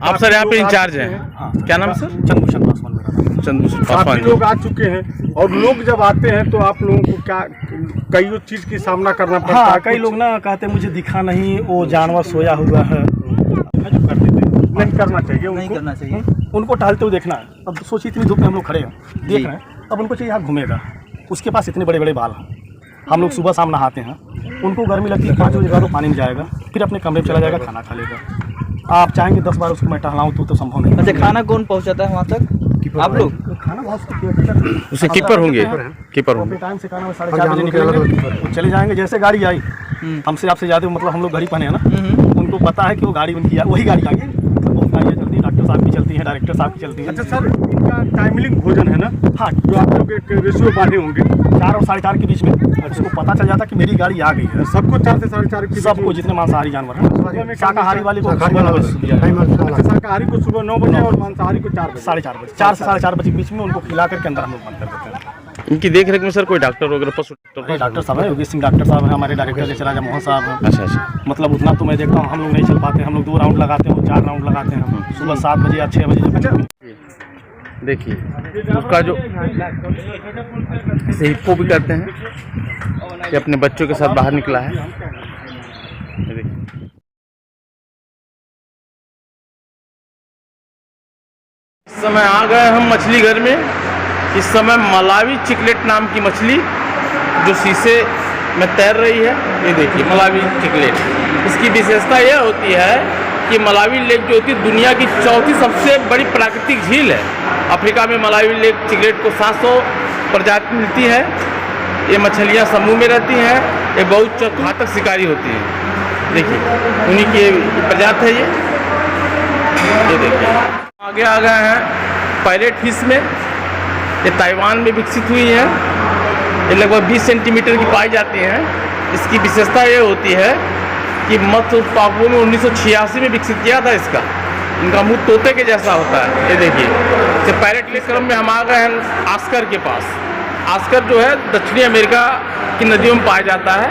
आप सर यहाँ पे इंचार्ज हैं? हाँ। क्या नाम सर? चंद्रभूषण पासवान मेरा नाम। चंद्रभूषण काफी पासवान जी। लोग आ चुके हैं और लोग जब आते हैं तो आप लोगों को क्या कई चीज की सामना करना पड़ता हाँ, है? कई लोग ना कहते मुझे दिखा नहीं, वो जानवर सोया हुआ है, जो कर देते हैं नहीं करना चाहिए, नहीं करना चाहिए। उनको टहलते हुए देखना है। अब सोचिए इतनी धूप में हम लोग खड़े हैं, देख रहे हैं, अब उनको चाहिए यहाँ घूमेगा, उसके पास इतने बड़े बड़े बाल हैं। हम लोग सुबह शाम नहाते हैं, उनको गर्मी लगती है 5 बजे तो पानी में जाएगा, फिर अपने कमरे में चला जाएगा, खाना खा लेगा। आप चाहेंगे 10 बार उसको मैं टहलाऊँ तो संभव नहीं। अच्छा, खाना कौन पहुंचाता है वहाँ तक? आप लोग? खाना बहुत उसे कीपर होंगे, कीपर अपने होंगे। टाइम से खाना 4:30 बजे निकलेंगे, वो चले जाएंगे। जैसे गाड़ी आई हमसे आपसे ज़्यादा, मतलब हम लोग घड़ी पहने हैं ना, उनको पता है कि वो गाड़ी उनकी वही गाड़ी आगे चलती है, डॉक्टर साहब की चलती है, डायरेक्टर साहब की चलती है। अच्छा सर, इनका टाइमिंग भोजन है ना? हाँ, जो आप लोग एक रेशियो बांधे होंगे 4 और 4:30 के बीच में उसको पता चल जाता कि मेरी गाड़ी आ गई है। सबको 4 से 4:30 सबको, जितने मांसाहारी जानवर हैं, शाकाहारी वाले को शाकाहारी को सुबह 9 बजे और मांसाहारी को 4 बजे। 4:30 बजे, 4 से 4:30 बजे के बीच में उनको खिला करके अंदर हम लोग बंद कर देते हैं। इनकी देख रेख में सर कोई डॉक्टर वगैरह, पशु डॉक्टर साहब है, योगेश सिंह डॉक्टर साहब हैं, हमारे डायरेक्टर जैसे राजा मोहन साहब हैं। अच्छा अच्छा। मतलब उतना तो मैं देखता हूँ, हम लोग नहीं चल पाते, हम लोग 2 राउंड लगाते हैं, 4 राउंड लगाते हैं, सुबह 7 बजे या 6 बजे। अच्छा देखिए उसका जो इसे हिप्पो भी करते हैं, कि अपने बच्चों के साथ बाहर निकला है। ये देखिए इस समय आ गए हम मछली घर में। इस समय मलावी चिकलेट नाम की मछली जो शीशे में तैर रही है, ये देखिए मलावी चिकलेट। इसकी विशेषता यह होती है कि मलावी लेक जो होती है दुनिया की 4थी सबसे बड़ी प्राकृतिक झील है। अफ्रीका में मलावी लेक चिकलेट को 700 प्रजाति मिलती है। ये मछलियाँ समूह में रहती हैं, ये बहुत घातक शिकारी होती हैं। देखिए उन्हीं की प्रजाति है ये देखिए। आगे आ गए हैं पैरेट फिश में। ये ताइवान में विकसित हुई है, ये लगभग 20 सेंटीमीटर की पाई जाती हैं। इसकी विशेषता ये होती है कि मत्स्य उत्पादकों में 1986 में विकसित किया था इसका। इनका मुंह तोते के जैसा होता है, ये देखिए। तो पैरेट के क्रम में हम आ गए हैं आस्कर के पास। आस्कर जो है दक्षिणी अमेरिका की नदियों में पाया जाता है।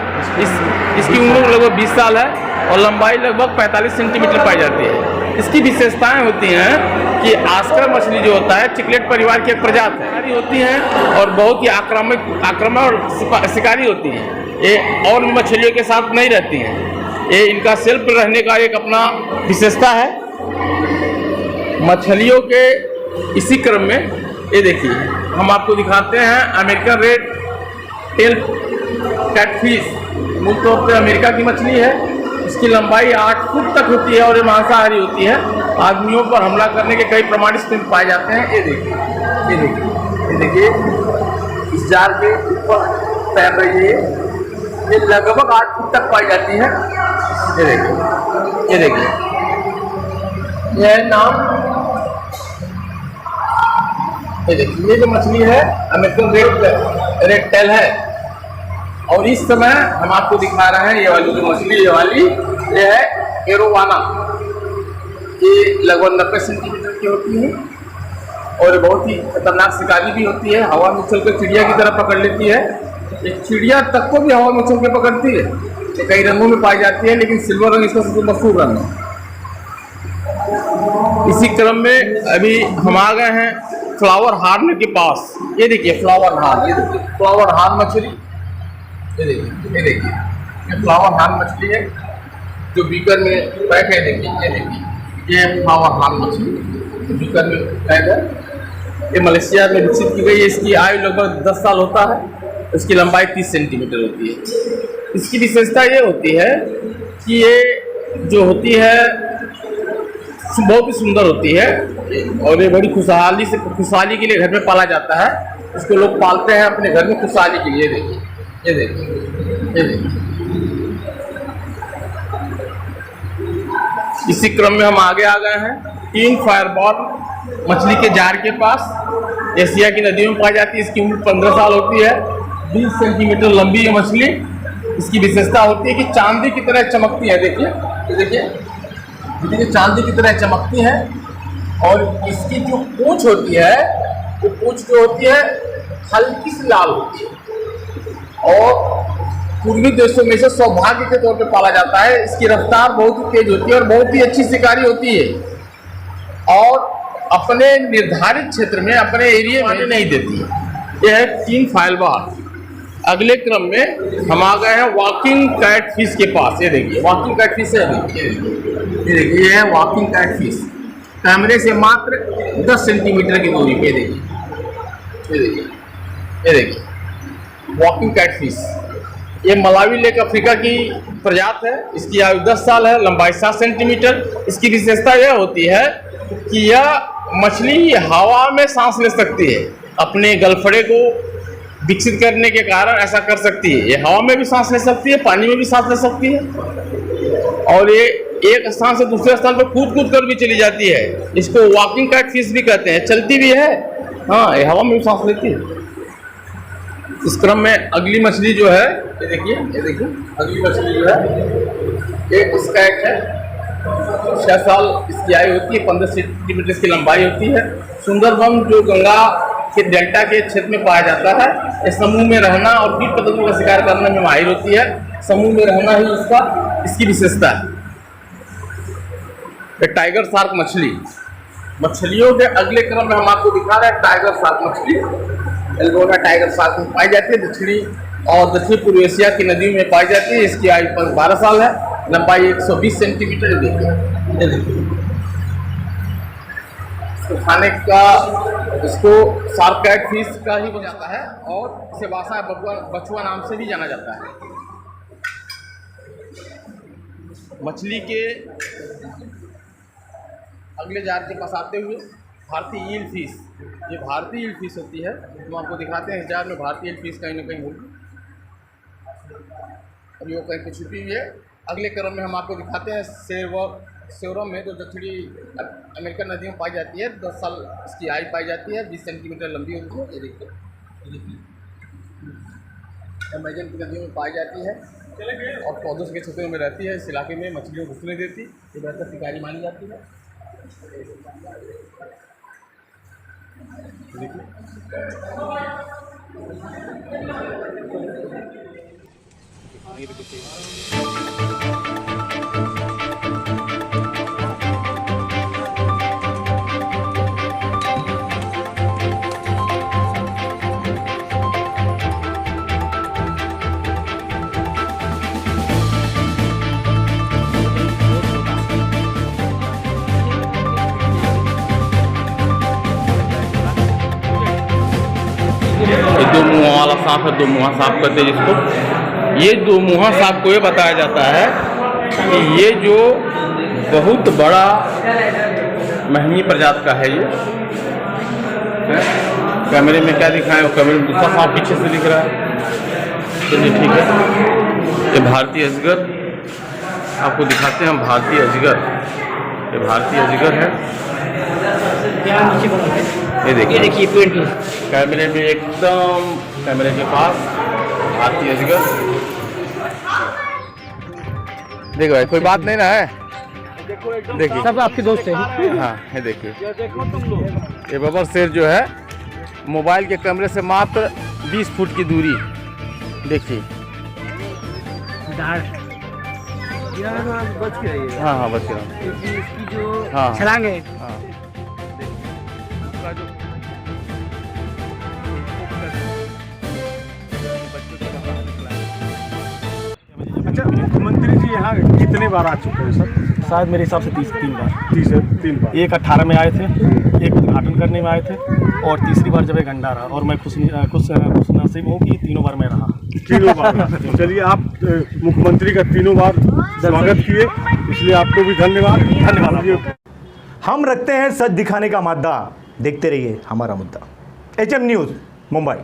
इसकी उम्र लगभग 20 साल है और लंबाई लगभग 45 सेंटीमीटर पाई जाती है। इसकी विशेषताएं होती हैं कि आस्कर मछली जो होता है चिकलेट परिवार की एक प्रजाति होती है और बहुत ही आक्रामक और शिकारी होती है। ये और भी मछलियों के साथ नहीं रहती हैं। ये इनका सेल्फ रहने का एक अपना विशेषता है। मछलियों के इसी क्रम में ये देखिए हम आपको दिखाते हैं अमेरिकन रेड टेल कैटफिश। मूल तौर पर अमेरिका की मछली है। इसकी लंबाई 8 फुट तक होती है और ये मांसाहारी होती है। आदमियों पर हमला करने के कई प्रमाण इसमें पाए जाते हैं। ये देखिए, ये देखिए, ये देखिए इस जाल के ऊपर तैर रही है। ये लगभग 8 फुट तक पाई जाती है। ये देखिए, ये देखिए, यह नाम, ये देखिए, ये जो मछली है अमेरिकन रेड टेल है। और इस समय हम आपको दिखा रहे हैं ये वाली जो मछली, ये है एरोवाना। ये लगभग 90 सेंटीमीटर की होती है और बहुत ही खतरनाक शिकारी भी होती है। हवा में उछल कर चिड़िया की तरह पकड़ लेती है। एक चिड़िया तक को भी हवा में उछल के पकड़ती है। ये कई रंगों में पाई जाती है, लेकिन सिल्वर रंग इसका सबसे मशहूर रंग है। इसी क्रम में अभी हम आ गए हैं फ्लावर हार्न के पास। ये देखिए फ्लावर हार्न, ये देखिए फ्लावर हार्न मछली। ये देखिए, ये देखिए, ये फ्लावर हार्न मछली है जो बीकर में पैक है। देखिए, ये देखिए, ये फ्लावर हार्न मछली बीकर में पैक है। ये मलेशिया में विकसित की गई है। इसकी आयु लगभग 10 साल होता है। इसकी लंबाई 30 सेंटीमीटर होती है। इसकी विशेषता ये होती है कि ये जो होती है बहुत ही सुंदर होती है और ये बड़ी खुशहाली के लिए घर में पाला जाता है। इसको लोग पालते हैं अपने घर में खुशहाली के लिए। देखिए, ये देखिए, ये देखिए। इसी क्रम में हम आगे आ गए हैं किंग फायरबॉल मछली के जार के पास। एशिया की नदियों में पाई जाती है। इसकी उम्र 15 साल होती है। 20 सेंटीमीटर लंबी है मछली। इसकी विशेषता होती है कि चांदी की तरह चमकती है। देखिए, ये देखिए, देखिए चांदी की तरह चमकती है। और इसकी जो पूंछ होती है वो पूंछ जो होती है हल्की सी लाल होती है और पूर्वी देशों में से सौभाग्य के तौर पे पाला जाता है। इसकी रफ्तार बहुत ही तेज होती है और बहुत ही अच्छी शिकारी होती है। अपने निर्धारित क्षेत्र में, अपने एरिया में नहीं देती है। यह है 3 फाइल बार। अगले क्रम में हम आ गए हैं वॉकिंग कैट फिश के पास। ये देखिए वॉकिंग कैट फिश है, ये देखिए ये है वॉकिंग कैट फिश। कैमरे से मात्र 10 सेंटीमीटर की दूरी पे देखिए, ये देखिए वॉकिंग कैट फिश। ये मलावी लेक अफ्रीका की प्रजाति है। इसकी आयु 10 साल है, लंबाई 7 सेंटीमीटर। इसकी विशेषता यह होती है कि यह मछली हवा में सांस ले सकती है। अपने गलफड़े को विकसित करने के कारण ऐसा कर सकती है। ये हवा में भी सांस ले सकती है, पानी में भी सांस ले सकती है, और ये एक स्थान से दूसरे स्थान पर कूद कर भी चली जाती है। इसको वॉकिंग कैट फिश भी कहते हैं। चलती भी है, हाँ, ये हवा में भी सांस लेती है। इस क्रम में अगली मछली जो है, ये देखिए अगली मछली जो है एक स्कैट है। 6 साल इसकी आयु होती है, 15 सेंटीमीटर इसकी लंबाई होती है। सुंदरबन जो गंगा के डेल्टा के क्षेत्र में पाया जाता है। ये समूह में रहना और कीट पतंगों का शिकार करने में माहिर होती है। समूह में रहना ही इसकी विशेषता है। टाइगर शार्क मछली, मछलियों के अगले क्रम में हम आपको दिखा रहे हैं टाइगर शार्क मछली। एल्गोना टाइगर शार्क में पाई जाती है। दक्षिण पूर्व एशिया की नदियों में पाई जाती है। इसकी आयु 12 साल है, लंबाई 120 सेंटीमीटर। देखिए इसको खाने का, इसको शार्क कैट फिश का ही जाता है और इसे वासा बछुआ नाम से भी जाना जाता है। मछली के अगले जार के पास आते हुए भारतीय ईल फिश, ये भारतीय ईल फिश होती है। हम आपको दिखाते हैं इस जार में भारतीय ईल फिश कहीं ना कहीं होगी, अभी वो कहीं पे छुपी हुई है। अगले क्रम में हम आपको दिखाते हैं सेवरम में, जो दक्षिणी अमेरिकन नदी में पाई जाती है। 10 साल इसकी आयु पाई जाती है, 20 सेंटीमीटर लंबी होती है। ये देखिए अमेजन की नदियों में पाई जाती है और पौधों के क्षेत्रों में रहती है। इस इलाके में मछलियों को घुसने देती, ये बेहतर शिकारी मानी जाती है। दो मुँह वाला सांप है, दो मुँहा सांप कहते हैं जिसको। ये दो मुँहा सांप को ये बताया जाता है कि ये जो बहुत बड़ा महंगी प्रजाति का है। ये कैमरे में क्या दिखाएं, वो कैमरे में दूसरा सांप पीछे से दिख रहा है। चलिए ठीक है, ये भारतीय अजगर आपको दिखाते हैं हम। भारतीय अजगर, ये भारतीय अजगर है। ये देखिए कैमरे में, एकदम कैमरे के पास भारतीय अजगर। देखो भाई, कोई बात नहीं ना है। देखिए सब आपके दोस्त हैं। हाँ, ये देखिए ये बबर शेर जो है मोबाइल के कैमरे से मात्र 20 फुट की दूरी। देखिए बच के रहिए। हाँ बच के रहा। इसकी जो हाँ छलांग है, हाँ अच्छा, मुख्यमंत्री जी यहाँ कितने बार आ चुके हैं सर? शायद मेरे हिसाब से 3 बार। 3 बार। एक 18 में आए थे, एक उद्घाटन करने में आए थे, और तीसरी बार जब गंडा रहा। और मैं खुश नसीब हूँ कि 3 बार मैं रहा। 3 बार। चलिए, आप मुख्यमंत्री का 3 बार स्वागत किए, इसलिए आपको भी धन्यवाद। हम रखते हैं सच दिखाने का मादा, देखते रहिए हमारा मुद्दा। HM news Mumbai.